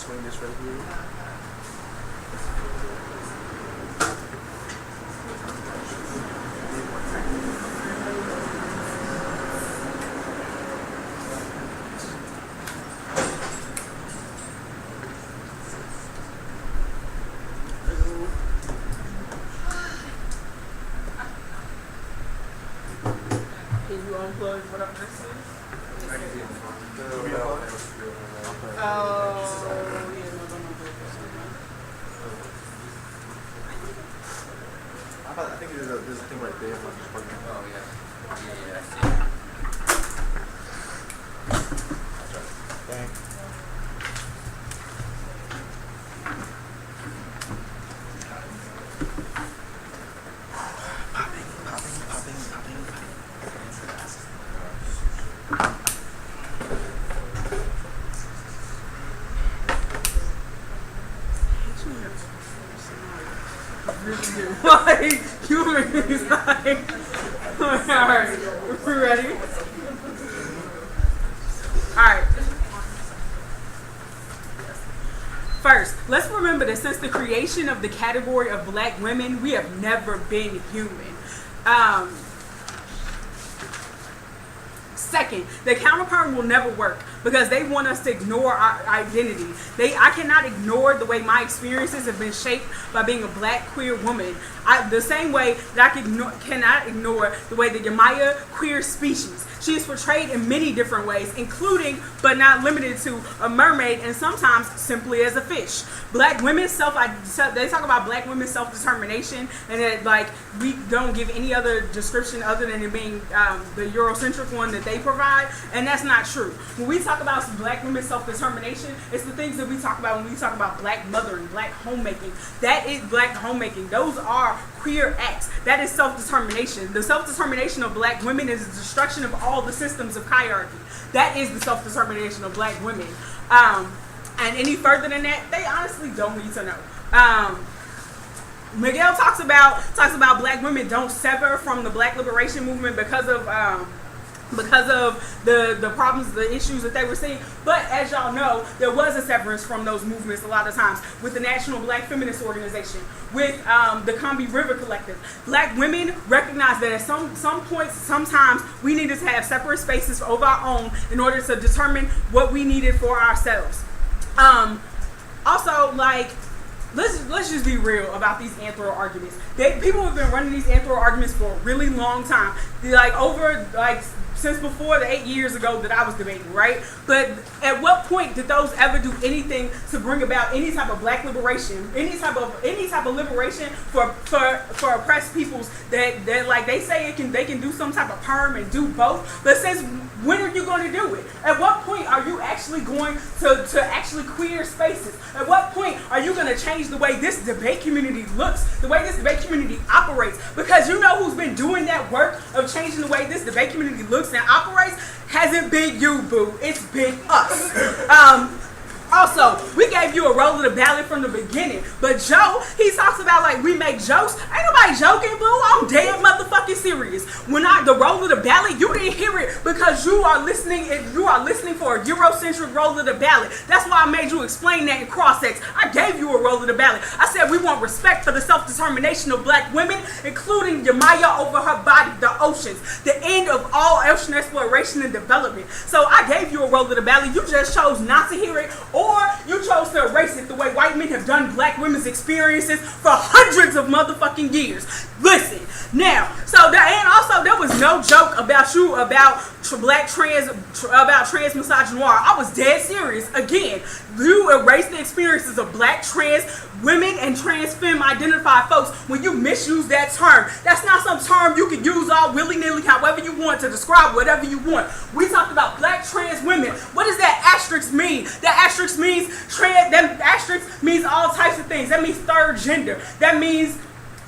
swing this right here. Can you unplug whatever this is? Oh, yeah, no. I think there's a thing right there. Oh, yeah. Yeah, I see. Dang. Like, you really like, alright, we ready? Alright. First, let's remember that since the creation of the category of black women, we have never been human. Second, the counterpart will never work because they want us to ignore our identity. I cannot ignore the way my experiences have been shaped by being a black queer woman. The same way that I cannot ignore the way that Yamaya queer species. She is portrayed in many different ways, including but not limited to a mermaid and sometimes simply as a fish. Black women they talk about black women's self-determination and that like we don't give any other description other than it being the Eurocentric one that they provide, and that's not true. When we talk about black women's self-determination, it's the things that we talk about when we talk about black mothering, black homemaking. That is black homemaking. Those are queer acts. That is self-determination. The self-determination of black women is the destruction of all the systems of hierarchy. That is the self-determination of black women. And any further than that, they honestly don't need to know. Miguel talks about black women don't sever from the black liberation movement because of the problems, the issues that they were seeing. But as y'all know, there was a severance from those movements a lot of times with the National Black Feminist Organization, with the Combahee River Collective. Black women recognize that at some points, sometimes we needed to have separate spaces of our own in order to determine what we needed for ourselves. Also, like, let's just be real about these anthro arguments. People have been running these anthro arguments for a really long time. Since before the 8 years ago that I was debating, right? But at what point did those ever do anything to bring about any type of black liberation, any type of liberation for oppressed peoples that like they say they can do some type of perm and do both? But since when are you going to do it? At what point are you actually going to actually queer spaces? At what point are you going to change the way this debate community looks, the way this debate community operates? Because you know who's been doing that work of changing the way this debate community looks and operates? Hasn't been you, boo. It's been us. Also, we gave you a roll of the ballot from the beginning, but Joe, he talks about like we make jokes. Ain't nobody joking, boo. I'm dead motherfucking serious. When the roll of the ballot, you didn't hear it because you are listening. If you are listening for a Eurocentric roll of the ballot, that's why I made you explain that in cross-ex. I gave you a roll of the ballot. I said we want respect for the self-determination of black women, including Yamaya over her body, the oceans, the end of all ocean exploration and development. So I gave you a roll of the ballot. You just chose not to hear it. Or you chose to erase it the way white men have done black women's experiences for hundreds of motherfucking years. Listen, now, and also there was no joke about you about trans misogynoir. I was dead serious. Again, you erase the experiences of black trans women and trans femme identified folks when you misuse that term. That's not some term you can use all willy-nilly however you want to describe whatever you want. We talked about black trans women. What does that asterisk mean? That asterisk means that asterisk means all types of things. That means third gender. That means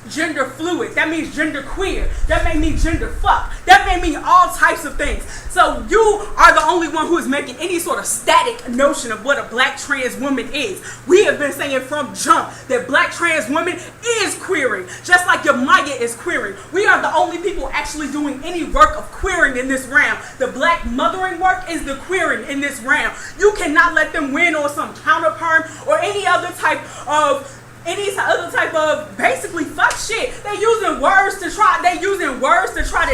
gender fluid. That means gender queer. That may mean gender fuck. That may mean all types of things. So you are the only one who is making any sort of static notion of what a black trans woman is. We have been saying from jump that black trans woman is queering, just like your Maya is queering. We are the only people actually doing any work of queering in this round. The black mothering work is the queering in this round. You cannot let them win on some counter perm or any other type of basically fuck shit. They using words to try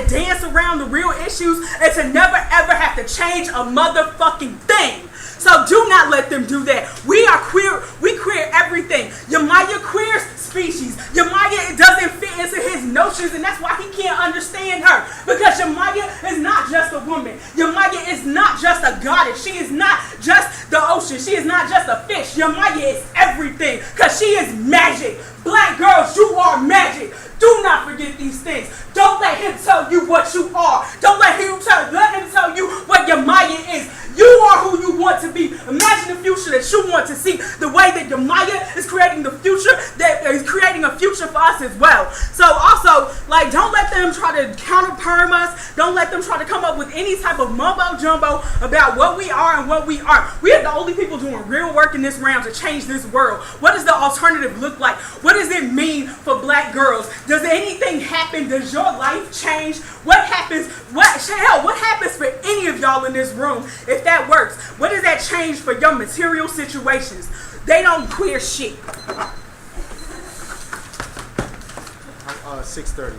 to dance around the real issues and to never ever have to change a motherfucking thing. So do not let them do that. We are queer. We queer everything. Yamaya queers species. Yamaya doesn't fit into his notions, and that's why he can't understand her. Because Yamaya is not just a woman. Yamaya is not just a goddess. She is not just the ocean. She is not just a fish. Yamaya is everything. Because she is magic. Black girls, you are magic. Do not forget these things. Don't let him tell you what you are. Don't let him tell you what your Maya is. You are who you want to be. Imagine the future that you want to see. The way that your Maya is creating the future, that is creating a future for us as well. So also, like, don't let them try to counter perm us. Don't let them try to come up with any type of mumbo jumbo about what we are and what we aren't. We are the only people doing real work in this round to change this world. What does the alternative look like? What does it mean for black girls? Does anything happen? Does your life change? What happens? What happens for any of y'all in this room if that works? What does that change for your material situations? They don't queer shit. 6:30.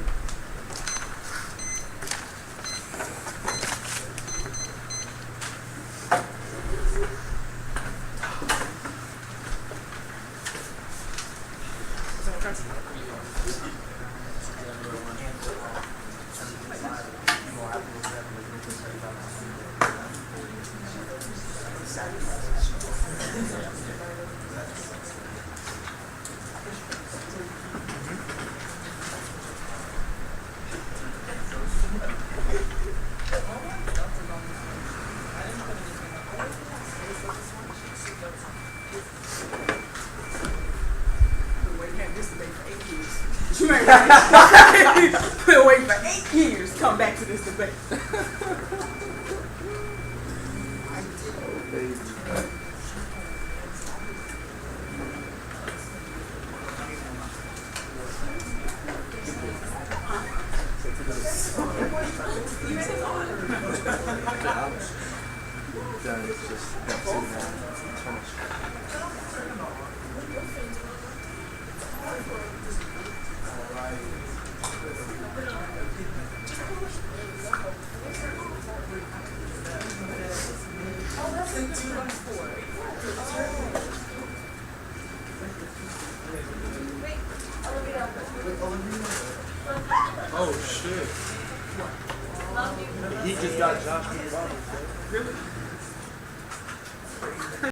We'll wait for 8 years to come back to this debate. Oh shit. He just got Josh. Really?